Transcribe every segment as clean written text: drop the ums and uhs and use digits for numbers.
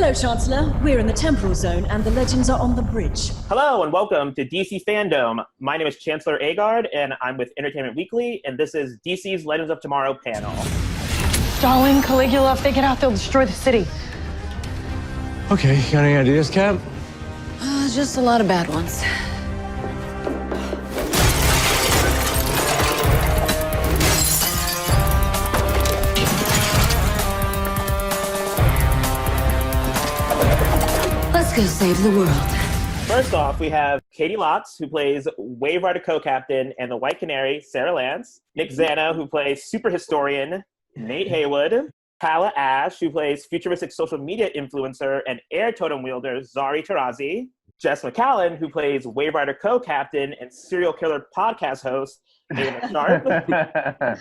Hello, Chancellor. We're in the temporal zone, and the legends are on the bridge. Hello, and welcome to DC Fandome. My name is Chancellor Agard, and I'm with Entertainment Weekly, and this is DC's Legends of Tomorrow panel. Stalin, Caligula, if they get out, they'll destroy the city. Okay, got any ideas, Cap? Just a lot of bad ones. Let's go save the world. First off, we have Katie Lotz, who plays Wave Rider Co-Captain and the White Canary, Sarah Lance. Nick Zana, who plays Super Historian, Nate Haywood. Kala Ash, who plays futuristic social media influencer and air totem wielder, Zari Tarazi. Jess McCallan, who plays Wave Rider Co-Captain and serial killer podcast host, Dana Sharp.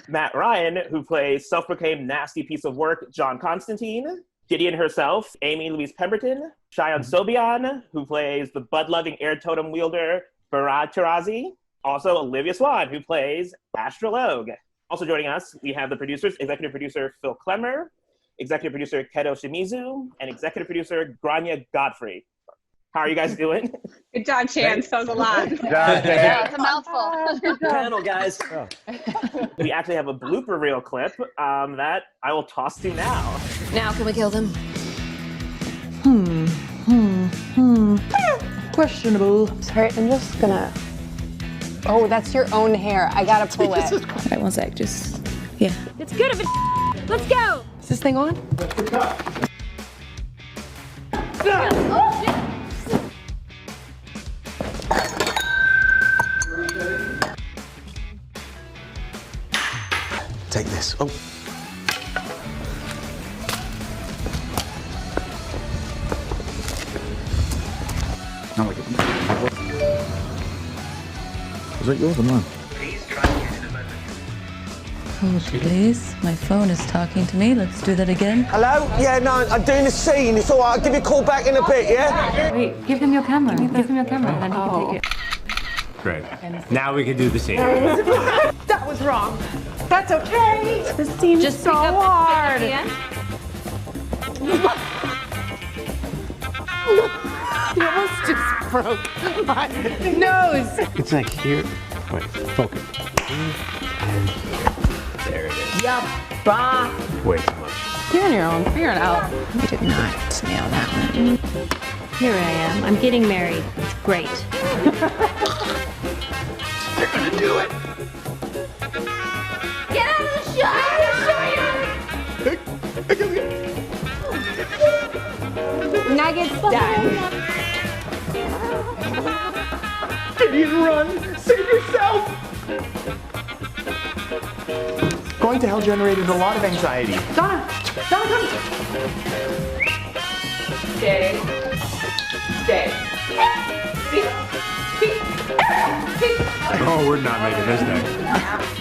Matt Ryan, who plays self-proclaimed nasty piece of work, John Constantine. Gideon herself, Amy Louise Pemberton. Cheyenne Sobian, who plays the bud-loving air totem wielder, Farad Tarazi. Also, Olivia Swan, who plays Astrologue. Also joining us, we have the producers, executive producer Phil Klemmer, executive producer Keto Shimizu, and executive producer Grania Godfrey. How are you guys doing? Good job, Chance. That was a lot. Yeah, it's a mouthful. Good panel, guys. We actually have a blooper reel clip that I will toss to now. Now, can we kill them? Questionable. Sorry, I'm just gonna... Oh, that's your own hair. I gotta pull it. All right, one sec, just... Yeah. It's good if it's... Let's go! Is this thing on? Oh, shit! Take this. Oh. Not like it. Is that yours or mine? Hold, please. My phone is talking to me. Let's do that again. Hello? Yeah, no, I'm doing a scene. It's all right. I'll give you a call back in a bit, yeah? Wait, give him your camera. Give him your camera, and then he can take it. Great. Now we can do the scene. That was wrong. That's okay. This seems Just so pick up hard. the end. He almost just broke my nose. It's like here. Wait, focus. There it is. Yup, bah. Way too much. You're on your own. Figure it out. You did not nail that one. Here I am. I'm getting married. It's great. They're gonna do it. Get out of the shot! Nuggets done. Gideon, run! Save yourself! Going to hell generated a lot of anxiety. Donna, come. Stay. Oh, we're not making this next.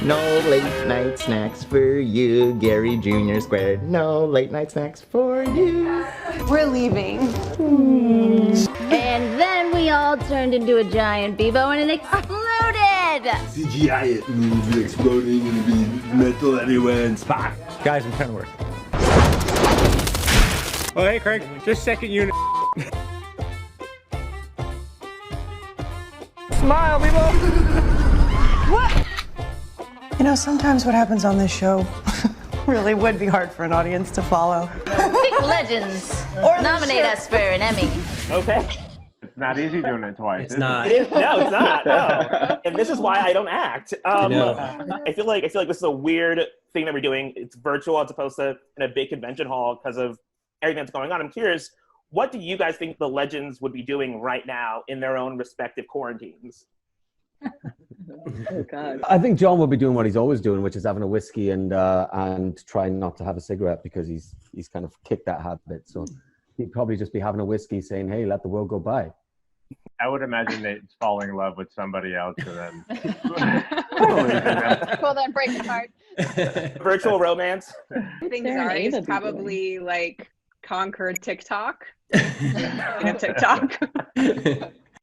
No late night snacks for you, Gary Jr. squared. No late night snacks for you. We're leaving. And then we all turned into a giant Bevo and it exploded! CGI it means be exploding and be metal everywhere and spark. Guys, I'm trying to work. Oh, hey, Craig. Just second unit. Smile, people! What? You know, sometimes what happens on this show really would be hard for an audience to follow. Pick Legends. Nominate us for an Emmy. Okay. It's not easy doing it twice. It's not. No, it's not. No. And this is why I don't act. I feel like this is a weird thing that we're doing. It's virtual as opposed to in a big convention hall because of everything that's going on. I'm curious, what do you guys think the Legends would be doing right now in their own respective quarantines? Oh, God. I think John will be doing what he's always doing, which is having a whiskey and trying not to have a cigarette because he's kind of kicked that habit. So he'd probably just be having a whiskey saying, hey, let the world go by. I would imagine Nate's falling in love with somebody else and then... Well, then break the heart. Virtual romance? I think Zari's probably like conquered TikTok. TikTok.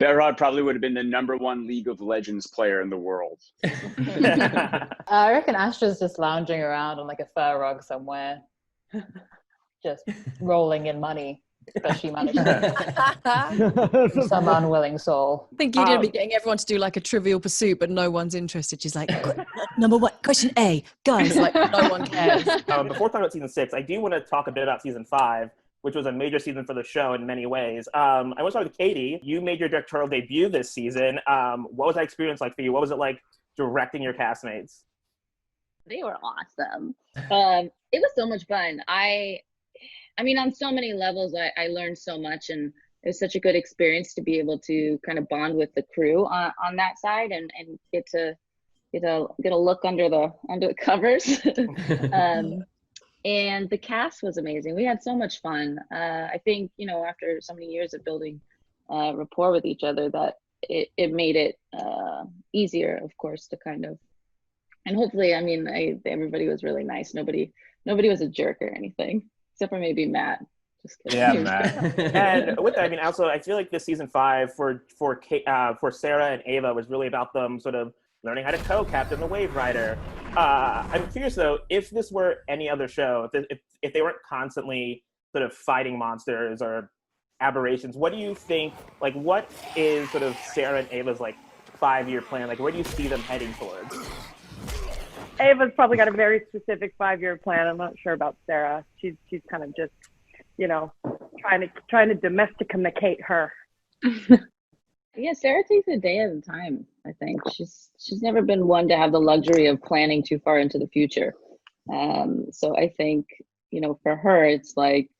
Berrod probably would have been the #1 League of Legends player in the world. I reckon Astra's just lounging around on like a fur rug somewhere. Just rolling in money. but she managed to. Some unwilling soul. I think you're going to be getting everyone to do like a Trivial Pursuit, but no one's interested. She's like, number one, question A, guys, like no one cares. Before talking about season 6, I do want to talk a bit about season 5, which was a major season for the show in many ways. I want to start with Katie. You made your directorial debut this season. What was that experience like for you? What was it like directing your castmates? They were awesome. It was so much fun. I mean, on so many levels, I learned so much, and it was such a good experience to be able to kind of bond with the crew on that side and get a look under the covers. And the cast was amazing. We had so much fun. I think, after so many years of building rapport with each other, that it made it easier, of course, to kind of, and hopefully, I mean, everybody was really nice. Nobody was a jerk or anything, except for maybe Matt. Just kidding. Yeah, Matt. And with that, I mean, also, I feel like this season 5 for Sarah and Ava was really about them sort of learning how to co-captain the Wave Rider. I'm curious though, if this were any other show, if they weren't constantly sort of fighting monsters or aberrations, what do you think? Like, what is sort of Sarah and Ava's like 5-year plan? Like, where do you see them heading towards? Ava's probably got a very specific 5-year plan. I'm not sure about Sarah. She's kind of just, trying to domesticate her. Yeah, Sarah takes a day at a time, I think. She's never been one to have the luxury of planning too far into the future. So I think, for her, it's like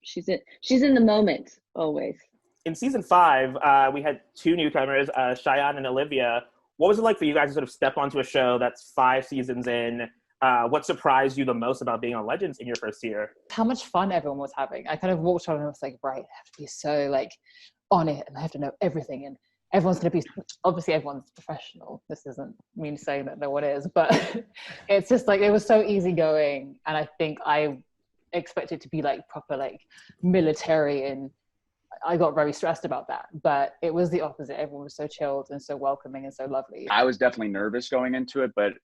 she's in the moment always. In season 5, we had 2 newcomers, Cheyenne and Olivia. What was it like for you guys to sort of step onto a show that's 5 seasons in? What surprised you the most about being on Legends in your first year? How much fun everyone was having. I kind of walked on and was like, right, I have to be so like on it and I have to know everything, and everyone's going to be, obviously everyone's professional. This isn't me saying that no one is, but it's just like, it was so easygoing. And I think I expected to be like proper, like military, and I got very stressed about that, but it was the opposite. Everyone was so chilled and so welcoming and so lovely. I was definitely nervous going into it, but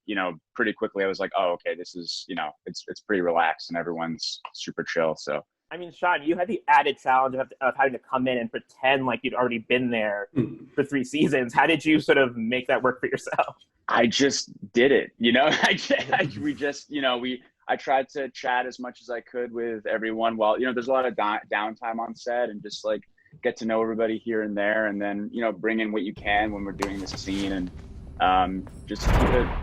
pretty quickly I was like, oh, okay, this is, it's pretty relaxed and everyone's super chill. So I mean, Sean, you had the added challenge of having to come in and pretend like you'd already been there for 3 seasons. How did you sort of make that work for yourself? I just did it, I tried to chat as much as I could with everyone while, there's a lot of downtime on set, and just like get to know everybody here and there, and then, bring in what you can when we're doing this scene, and just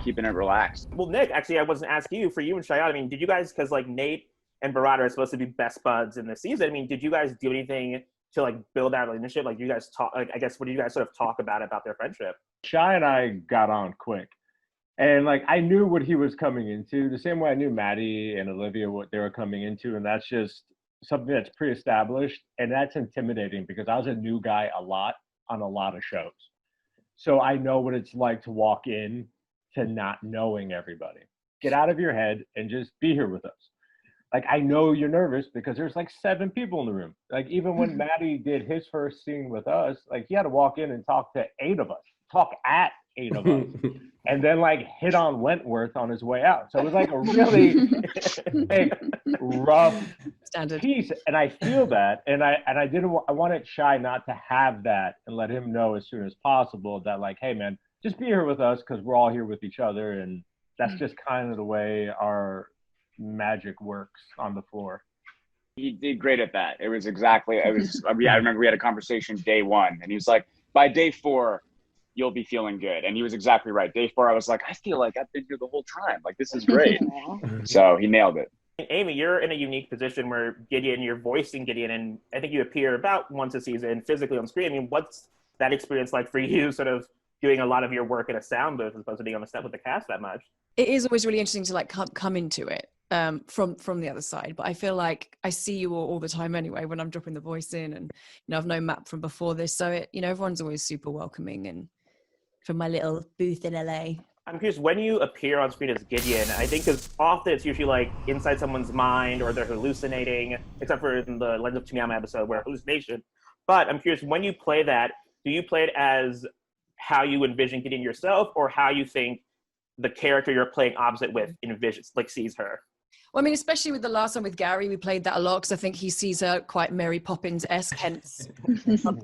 keeping it relaxed. Well, Nick, actually, I wasn't asking you, for you and Cheyenne, I mean, did you guys, because like Nate and Barada are supposed to be best buds in this season, I mean, did you guys do anything to like build that relationship? Like, you guys talk, like, I guess, what did you guys sort of talk about their friendship? Shy and I got on quick. And like, I knew what he was coming into the same way I knew Maddie and Olivia what they were coming into. And that's just something that's pre-established. And that's intimidating because I was a new guy on a lot of shows. So I know what it's like to walk in to not knowing everybody. Get out of your head and just be here with us. Like, I know you're nervous because there's like 7 people in the room. Like, even when Maddie did his first scene with us, like, he had to walk in and talk to 8 of us, talk at 8 of us, and then like hit on Wentworth on his way out. So it was like a really big, rough standard piece. And I feel that, and I wanted Shy not to have that, and let him know as soon as possible that like, hey man, just be here with us because we're all here with each other, and that's just kind of the way our magic works on the floor. He did great at that. I remember we had a conversation day 1, and he was like, by day 4, you'll be feeling good. And he was exactly right. Day 4, I was like, I feel like I've been here the whole time. Like, this is great. So he nailed it. Amy, you're in a unique position where Gideon, you're voicing Gideon, and I think you appear about once a season physically on screen. I mean, what's that experience like for you, sort of doing a lot of your work in a sound booth as opposed to being on the set with the cast that much? It is always really interesting to like come into it from the other side, but I feel like I see you all the time anyway when I'm dropping the voice in, and I've known Matt from before this, so it, everyone's always super welcoming. And from my little booth in LA, I'm curious, when you appear on screen as Gideon, I think because often it's usually like inside someone's mind or they're hallucinating, except for in the Legend of Tsunyama episode where hallucination. But I'm curious, when you play that, do you play it as how you envision Gideon yourself, or how you think the character you're playing opposite with envisions, like sees her? Well, I mean, especially with the last one with Gary, we played that a lot because I think he sees her quite Mary Poppins-esque, hence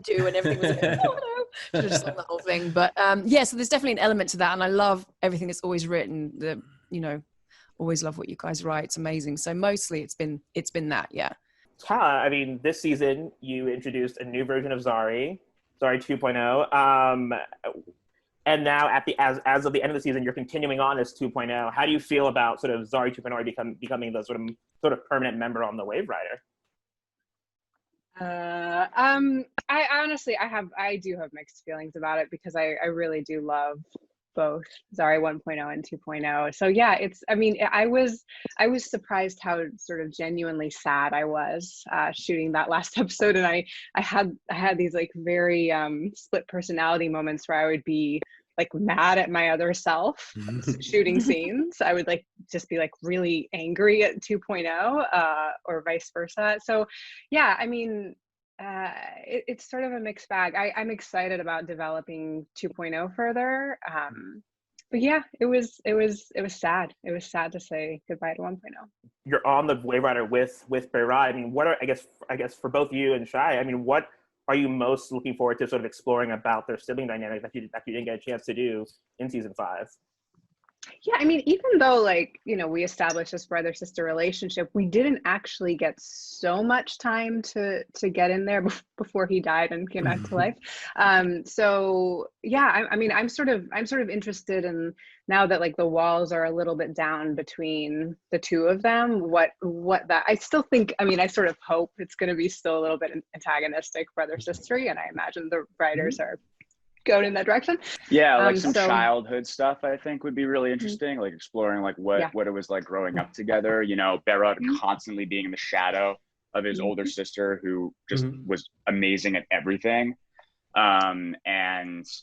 do and everything was like, oh no, should have just done the whole thing. But yeah, so there's definitely an element to that, and I love everything that's always written. Always love what you guys write. It's amazing. So mostly it's been that, yeah. Kala, I mean, this season you introduced a new version of Zari 2.0. And now as of the end of the season, you're continuing on as 2.0. How do you feel about sort of Zari 2.0 becoming the sort of permanent member on the Wave Rider? I honestly, I do have mixed feelings about it because I really do love both Zari 1.0 and 2.0. So yeah, I was surprised how sort of genuinely sad I was shooting that last episode, and I had these like very split personality moments where I would be like mad at my other self shooting scenes. I would like just be like really angry at 2.0 or vice versa. So yeah, I mean, it's sort of a mixed bag. I'm excited about developing 2.0 further. But yeah, it was sad. It was sad to say goodbye to 1.0. You're on the Wave Rider with Berai. I mean, what are I guess for both you and Shai, I mean, what are you most looking forward to sort of exploring about their sibling dynamic that you didn't get a chance to do in season 5? Yeah, I mean, even though we established this brother-sister relationship, we didn't actually get so much time to get in there before he died and came back to life. So yeah, I mean, I'm sort of interested in, now that like the walls are a little bit down between the two of them, what that, I still think, I mean, I sort of hope it's going to be still a little bit antagonistic brother-sistery, and I imagine the writers are going in that direction. Yeah, like some childhood stuff I think would be really interesting, like exploring like what it was like growing up together, Behrad constantly being in the shadow of his older sister who just was amazing at everything. And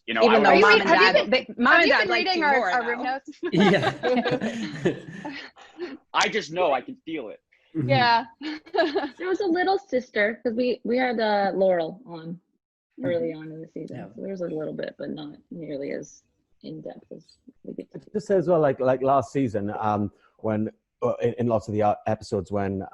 even though mom and dad like reading our room notes. Yeah. I just know I can feel it. Yeah. There was a little sister because we had Laurel on early on in the season. Yeah. So there's a little bit, but not nearly as in depth as we get to. Just as well, like last season, when in lots of the episodes when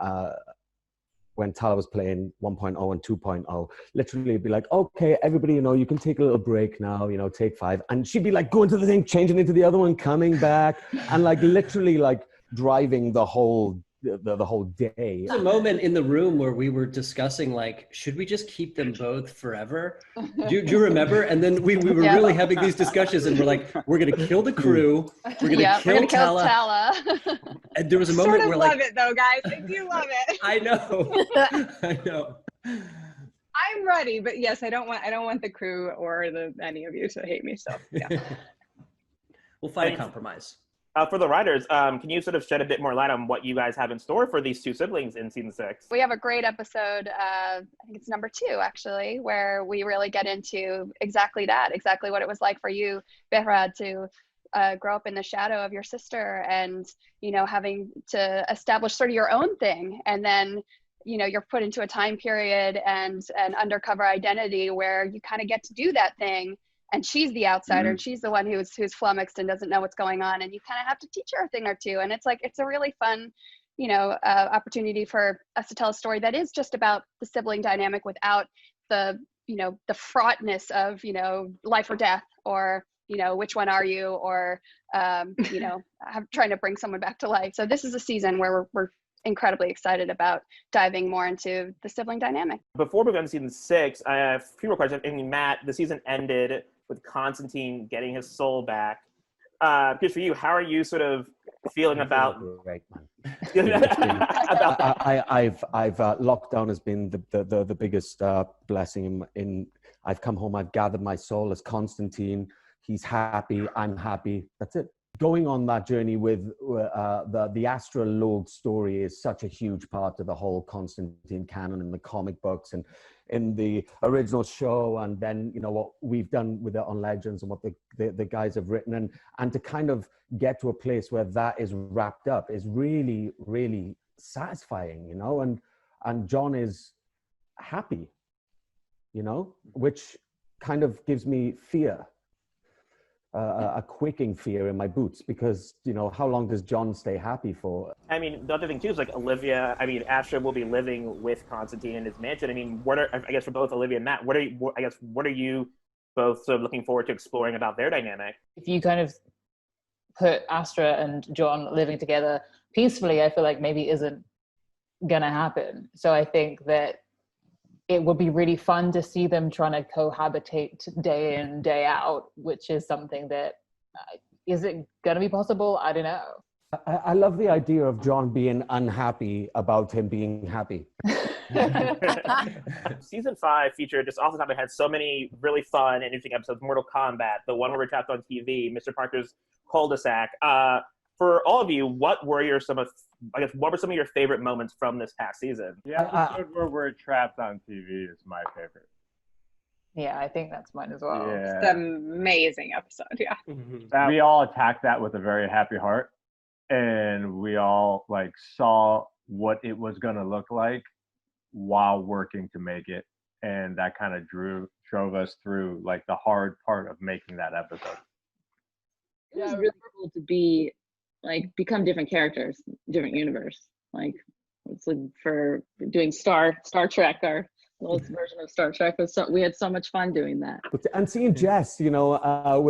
Tala was playing 1.0 and 2.0, literally it'd be like, okay, everybody, you can take a little break now, take 5, and she'd be like going to the thing, changing into the other one, coming back, and like literally like driving the whole day. There's a moment in the room where we were discussing like, should we just keep them both forever? Do you remember? And then we were really having these discussions, and we're like, we're gonna kill the crew, we're gonna kill Tala. And there was a moment where like, love it though, guys. I do love it. I know. I'm ready, but yes, I don't want the crew or any of you to hate me. So yeah. We'll find a compromise. For the writers, can you sort of shed a bit more light on what you guys have in store for these two siblings in season 6? We have a great episode, I think it's number 2 actually, where we really get into exactly what it was like for you, Behrad, to grow up in the shadow of your sister and, having to establish sort of your own thing. And then, you're put into a time period and an undercover identity where you kind of get to do that thing. And she's the outsider, and she's the one who's flummoxed and doesn't know what's going on, and you kind of have to teach her a thing or two. And it's a really fun, opportunity for us to tell a story that is just about the sibling dynamic without the, the fraughtness of, life or death, or which one are you, or trying to bring someone back to life. So this is a season where we're incredibly excited about diving more into the sibling dynamic. Before we go into season 6, I have a few more questions. I mean, Matt, the season ended with Constantine getting his soul back. Because for you, how are you sort of feeling about? Great, man. I've lockdown has been the biggest blessing in. I've come home. I've gathered my soul as Constantine. He's happy. I'm happy. That's it. Going on that journey with the astrologue story is such a huge part of the whole Constantine canon in the comic books and in the original show, and then what we've done with it on Legends and what the guys have written, and to kind of get to a place where that is wrapped up is really, really satisfying, and John is happy, which kind of gives me fear. a quicking fear in my boots because, you know, how long does John stay happy for? I mean, the other thing too is like Olivia. I mean, Asher will be living with Constantine in his mansion. I mean, I guess for both Olivia and Matt, what are you both sort of looking forward to exploring about their dynamic? If you kind of put Astra and John living together peacefully, I feel like maybe isn't gonna happen. So I think that it would be really fun to see them trying to cohabitate day in, day out, which is something that is it going to be possible? I don't know. I love the idea of John being unhappy about him being happy. Season 5 featured, just off the top of my head, so many really fun and interesting episodes. Mortal Kombat, the one where we're trapped on TV, Mr. Parker's cul-de-sac. For all of you, what were some of your favorite moments from this past season? The episode where we're trapped on TV is my favorite. Yeah, I think that's mine as well. Yeah. It's an amazing episode, yeah. We all attacked that with a very happy heart, and we all like saw what it was going to look like while working to make it, and that kind of drove us through like the hard part of making that episode. It was really cool to become different characters, different universe. Like it's like for doing Star Trek, our little version of Star Trek. We had so much fun doing that. And seeing Jess, you know,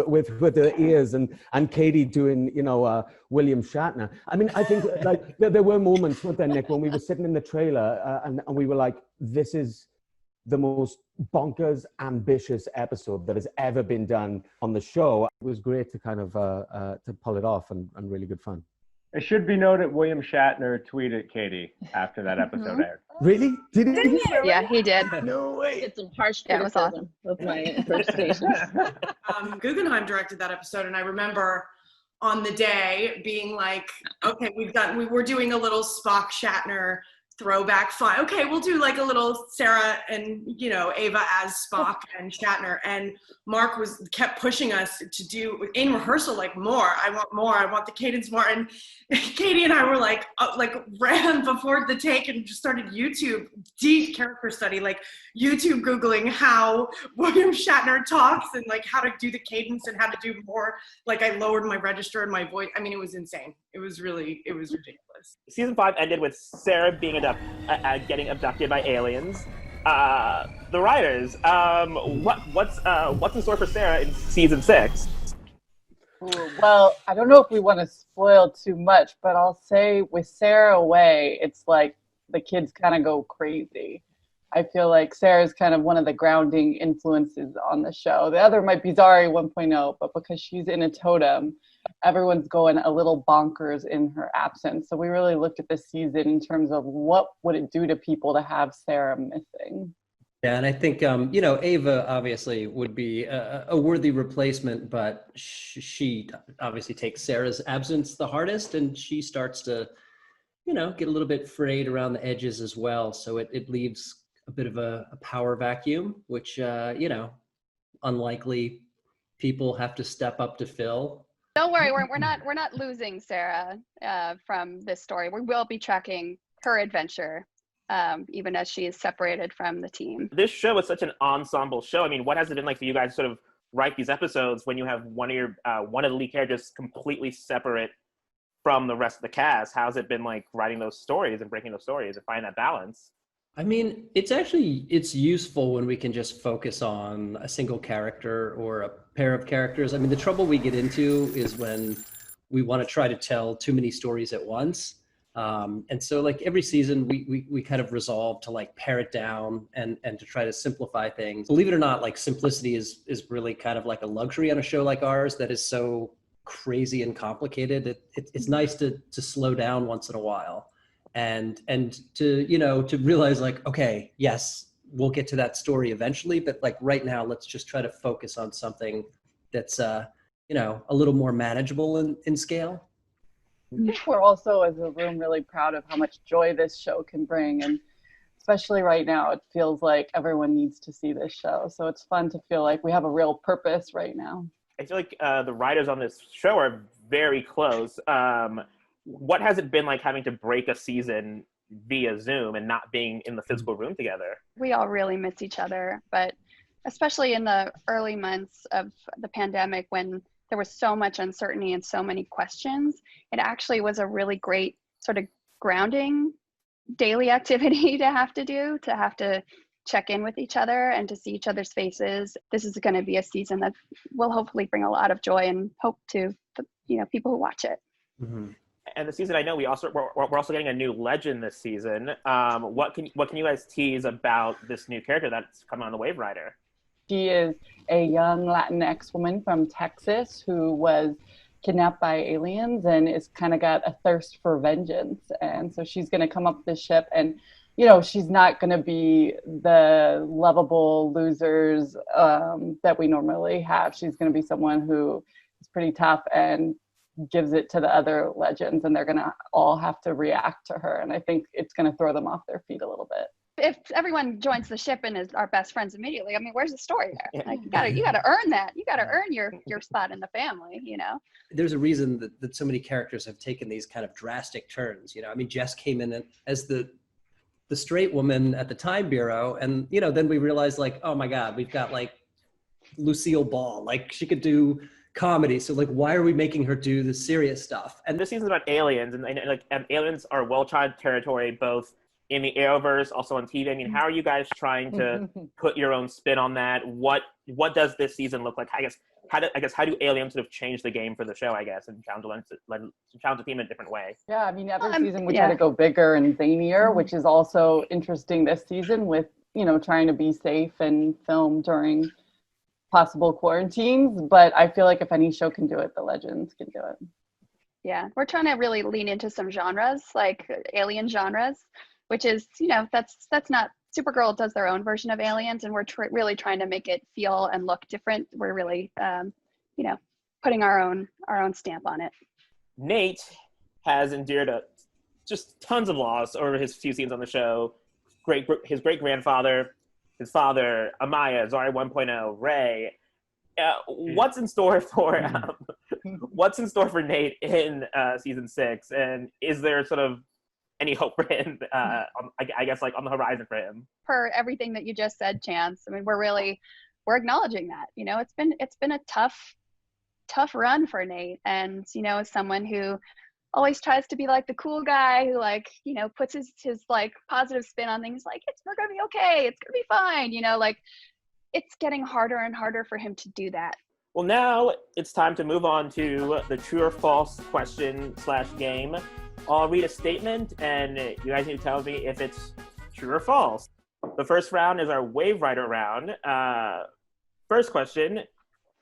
with the ears, and Katie doing, you know, William Shatner. I mean, I think like there were moments, weren't there, Nick, when we were sitting in the trailer and we were like, this is the most bonkers, ambitious episode that has ever been done on the show. It was great to kind of to pull it off and really good fun. It should be noted, William Shatner tweeted Katie after that episode aired. Really? Did he? Yeah, he did. No way. It's some harsh Yeah, it was criticism of my impersonation. Guggenheim directed that episode, and I remember on the day being like, okay, we were doing a little Spock Shatner throwback fun. Okay, we'll do like a little Sarah and, you know, Ava as Spock and Shatner. And Mark kept pushing us to do in rehearsal, like I want the cadence more. And Katie and I were like ran before the take and just started YouTube deep character study, like YouTube Googling how William Shatner talks and like how to do the cadence and how to do more. Like I lowered my register and my voice. I mean, it was insane. It was ridiculous. Season 5 ended with Sarah being getting abducted by aliens. The writers, what's in store for Sarah in season 6? Well, I don't know if we want to spoil too much, but I'll say with Sarah away, it's like the kids kind of go crazy. I feel like Sarah's kind of one of the grounding influences on the show. The other might be Zari 1.0, but because she's in a totem, everyone's going a little bonkers in her absence. So we really looked at this season in terms of what would it do to people to have Sarah missing. Yeah, and I think, you know, Ava obviously would be a worthy replacement, but she obviously takes Sarah's absence the hardest, and she starts to, you know, get a little bit frayed around the edges as well. So it leaves a bit of a power vacuum, which, you know, unlikely people have to step up to fill. Don't worry, we're not losing Sarah from this story. We will be tracking her adventure, even as she is separated from the team. This show is such an ensemble show. I mean, what has it been like for you guys to sort of write these episodes when you have one of the lead characters completely separate from the rest of the cast? How's it been like writing those stories and breaking those stories and finding that balance? I mean, it's useful when we can just focus on a single character or a pair of characters. I mean, the trouble we get into is when we want to try to tell too many stories at once. And so like every season we kind of resolve to like pare it down and to try to simplify things. Believe it or not, like simplicity is really kind of like a luxury on a show like ours that is so crazy and complicated. It's nice to slow down once in a while. And to, you know, to realize like, okay, yes, we'll get to that story eventually, but like right now, let's just try to focus on something that's, you know, a little more manageable in scale. I think we're also, as a room, really proud of how much joy this show can bring. And especially right now, it feels like everyone needs to see this show. So it's fun to feel like we have a real purpose right now. I feel like the writers on this show are very close. What has it been like having to break a season via Zoom and not being in the physical room together? We all really miss each other, but especially in the early months of the pandemic when there was so much uncertainty and so many questions, it actually was a really great sort of grounding daily activity to have to check in with each other and to see each other's faces. This is going to be a season that will hopefully bring a lot of joy and hope to the, people who watch it. Mm-hmm. And the season, I know we're also getting a new legend this season. What can you guys tease about this new character that's coming on the Wave Rider? She is a young Latinx woman from Texas who was kidnapped by aliens and is kind of got a thirst for vengeance. And so she's going to come up this ship, and she's not going to be the lovable losers that we normally have. She's going to be someone who is pretty tough and gives it to the other legends, and they're going to all have to react to her. And I think it's going to throw them off their feet a little bit. If everyone joins the ship and is our best friends immediately, I mean, where's the story there? Like, you gotta earn that. You gotta earn your spot in the family, There's a reason that so many characters have taken these kind of drastic turns. I mean, Jess came in as the straight woman at the Time Bureau, and then we realized, like, oh my God, we've got like Lucille Ball, like she could do comedy. So like, why are we making her do the serious stuff? And this season's about aliens, and aliens are well-trod territory, both in the Arrowverse, also on TV. I mean, how are you guys trying to put your own spin on that? What does this season look like? I guess how do aliens sort of change the game for the show? I guess, and challenge the theme in a different way. Yeah, I mean, every season we try to go bigger and zanier, which is also interesting this season with trying to be safe and film during possible quarantines. But I feel like if any show can do it, the Legends can do it. Yeah, we're trying to really lean into some genres, like alien genres, which is, that's not, Supergirl does their own version of aliens, and we're really trying to make it feel and look different. We're really, putting our own stamp on it. Nate has endured just tons of loss over his few scenes on the show. His great-grandfather, his father, Amaya, Zari 1.0, Ray. What's in store for Nate in season 6? And is there sort of any hope for him, I guess, like on the horizon for him? For everything that you just said, Chance, I mean, we're acknowledging that, it's been a tough run for Nate. And, as someone who always tries to be like the cool guy who puts his like positive spin on things, like, we're going to be okay. It's going to be fine. It's getting harder and harder for him to do that. Well, now it's time to move on to the true or false question/game. I'll read a statement, and you guys need to tell me if it's true or false. The first round is our Wave Rider round. First question: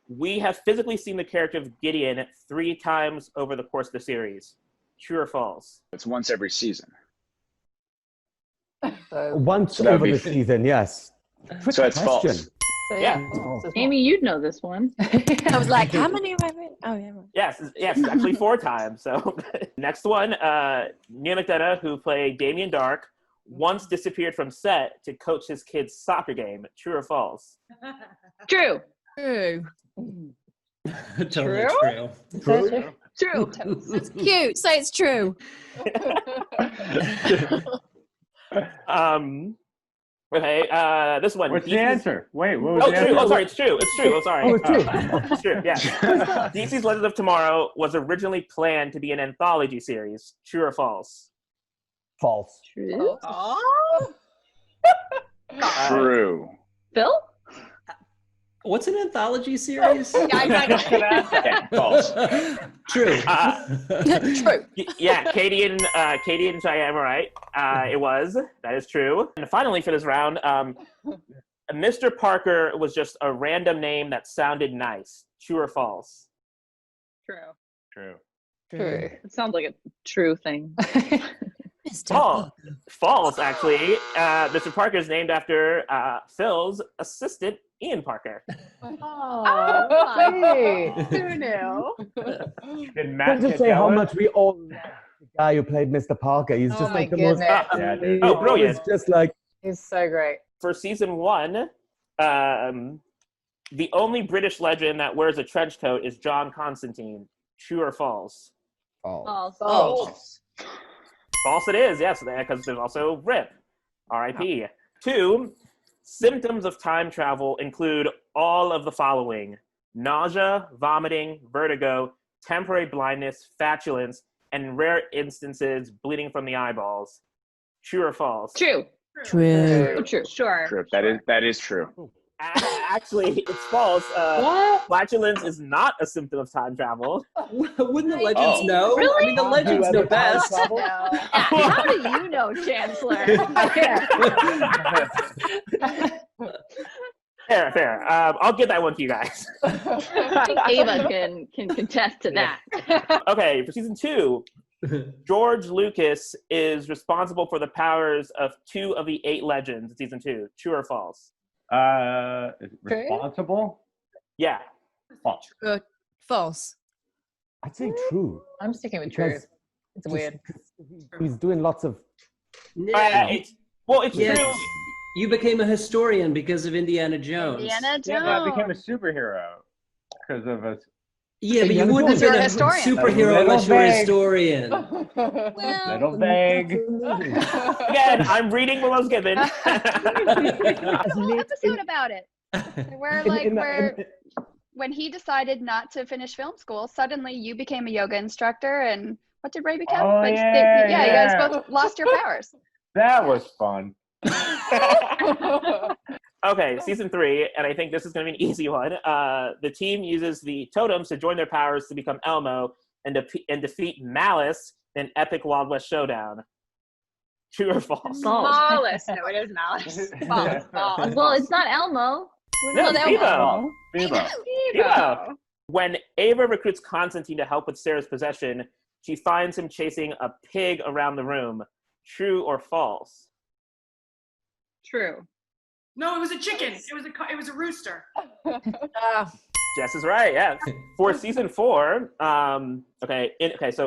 we have physically seen the character of Gideon 3 times over the course of the series. True or false? It's once every season. Once over the season, yes. So it's false. So, yeah. Amy, you'd know this one. I was like, how many have I read? Oh, yeah. Yes, actually 4 times. So next one, Neil McDonough, who played Damien Dark, once disappeared from set to coach his kid's soccer game. True or false? True. True. Totally true. True. That's cute. Say it's true. Okay, this one. What's the answer? Wait, what was the true. answer? Oh, sorry, it's true. It's true. Oh, sorry. Oh, it's true. It's true, yeah. DC's Legends of Tomorrow was originally planned to be an anthology series. True or false? False. True. True. Phil? What's an anthology series? Okay, false. True. True. Yeah, Katie and Cheyenne were right. It was. That is true. And finally, for this round, Mr. Parker was just a random name that sounded nice. True or false? True. It sounds like a true thing. False, actually. Mr. Parker is named after Phil's assistant, Ian Parker. Who knew? Did Matt Just get say how jealous? much we all love the guy who played Mr. Parker. He's just my like the most. goodness. Brilliant. It's just like He's so great. For season 1, the only British legend that wears a trench coat is John Constantine. True or false? false. False. False it is, yes, because there's also Rip. R.I.P. 2, symptoms of time travel include all of the following: nausea, vomiting, vertigo, temporary blindness, flatulence, and in rare instances, bleeding from the eyeballs. True or false? True. True. True. Sure. True. That is true. Actually, it's false. Flatulence is not a symptom of time travel. Wouldn't the legends know? Really? I mean, the legends know best. No. How do you know, Chancellor? Fair. I'll give that one to you guys. I think Ava can contest to that. Okay, for season 2, George Lucas is responsible for the powers of 2 of the 8 legends in season 2. True or false? Responsible? Yeah. False. False. I'd say true. I'm sticking with Because true. It's weird. He's doing lots of. It's Yeah, true. you became a historian because of Indiana Jones. Indiana Jones. Yeah, but I became a superhero because of us. Yeah, but you wouldn't have been a superhero unless you were a historian. Little vague. Again, I'm reading what I was given. There's a whole episode about it. Where when he decided not to finish film school, suddenly you became a yoga instructor, and what did Ray become? Oh, You yeah. guys both lost your powers. That was fun. Okay, season 3, and I think this is going to be an easy one. The team uses the totems to join their powers to become Elmo and defeat Malice in an epic Wild West showdown. True or false? Malice. No, it is Malice. False. False. Well, it's not Elmo. No, It's Steve-O. Steve-O. When Ava recruits Constantine to help with Sarah's possession, she finds him chasing a pig around the room. True or false? True. No, it was a chicken. It was a rooster. Jess is right. Yeah. For season 4, so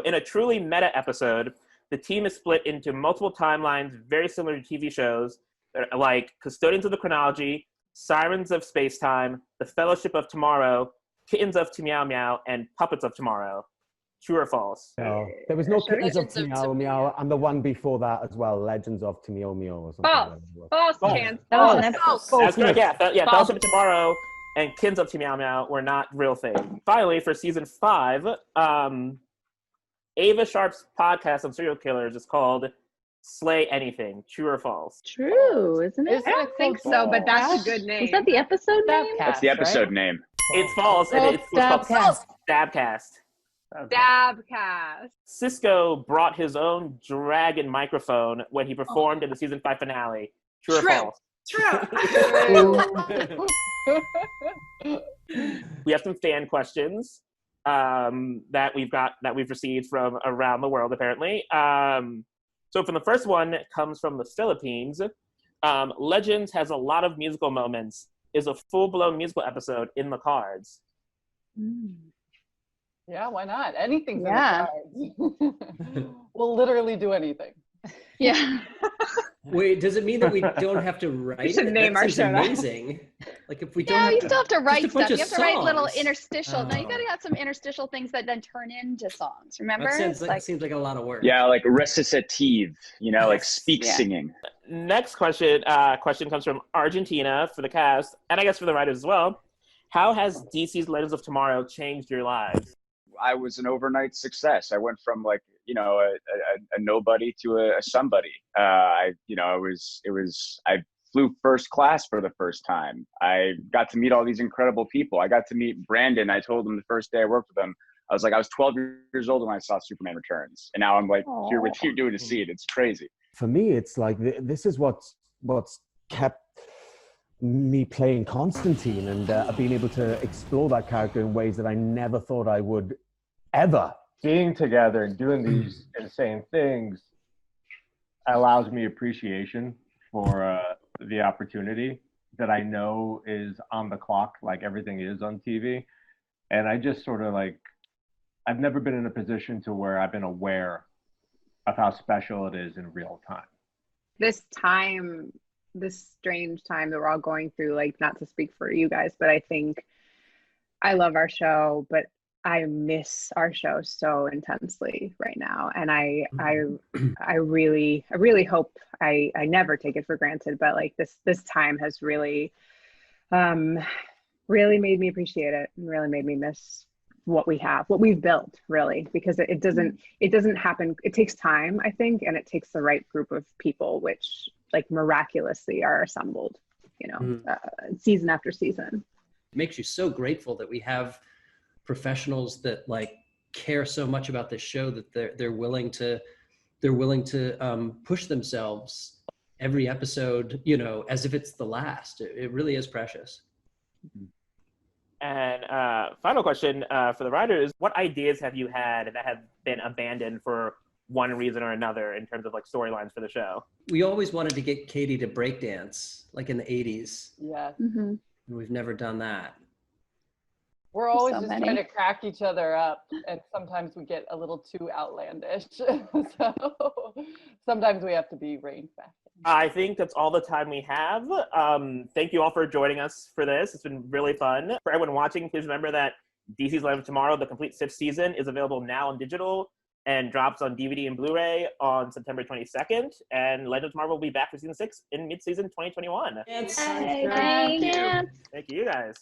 in a truly meta episode, the team is split into multiple timelines, very similar to TV shows, like Custodians of the Chronology, Sirens of Spacetime, The Fellowship of Tomorrow, Kittens of Meow Meow, and Puppets of Tomorrow. True or false? No, there was no Kittens of Legends of Meow Meow, and the one before that as well, Legends of Meow Meow or something. False. False. False. Chance. That was an episode. That's correct. Yeah, False. Fellowship of Tomorrow and Kittens of Meow Meow were not real thing. Finally, for season 5, Ava Sharp's podcast on serial killers is called Slay Anything. True or false? True, isn't it? I don't think so, but that's a good name. Is that the episode name? That's the episode name. It's false, and it's called Stabcast. Stabcast. Cisco brought his own dragon microphone when he performed in the season 5 finale. True or false? True. We have some fan questions that we've received from around the world, apparently. So from the first one, it comes from the Philippines. Legends has a lot of musical moments. Is a full-blown musical episode in the cards? Yeah, why not? Anything's Yeah. in the cards. We'll literally do anything. Yeah. Wait, does it mean that we don't have to write? should name our seems show that. amazing. Like if we don't No, have you to, still have to just write a bunch stuff. You of have to write little songs. interstitial. No, you Oh. got to have some interstitial things that then turn into songs. Remember? That It's seems like a lot of work. Yeah, like recitative, like speak Yeah. singing. Next question comes from Argentina for the cast, and I guess for the writers as well. How has DC's Legends of Tomorrow changed your lives? I was an overnight success. I went from a nobody to a somebody. I flew first class for the first time. I got to meet all these incredible people. I got to meet Brandon. I told him the first day I worked with him, I was 12 years old when I saw Superman Returns, and now I'm here with you doing to see it. It's crazy. For me, it's like this is what's kept me playing Constantine and being able to explore that character in ways that I never thought I would ever. Being together and doing these insane things allows me appreciation for the opportunity that I know is on the clock, like everything is on TV. And I just sort of I've never been in a position to where I've been aware of how special it is in real time. This strange time that we're all going through, not to speak for you guys, but I think I love our show, but I miss our show so intensely right now. And I really hope I never take it for granted, but this time has really really made me appreciate it and really made me miss what we've built, really, because it doesn't happen. It takes time, I think, and it takes the right group of people, which like miraculously are assembled, season after season. It makes you so grateful that we have professionals that like care so much about this show that they're willing to push themselves every episode, as if it's the last. It really is precious. And final question for the writers: what ideas have you had that have been abandoned for one reason or another in terms of like storylines for the show? We always wanted to get Katie to breakdance, like in the 80s. Yeah. And we've never done that. We're always just trying to crack each other up, and sometimes we get a little too outlandish. So sometimes we have to be reined back. I think that's all the time we have. Thank you all for joining us for this. It's been really fun. For everyone watching, please remember that DC's Legend of Tomorrow, the complete 6th season, is available now on digital and drops on DVD and Blu-ray on September 22nd. And Legend of Tomorrow will be back for season 6 in mid-season 2021. Thank you. Thank you, guys.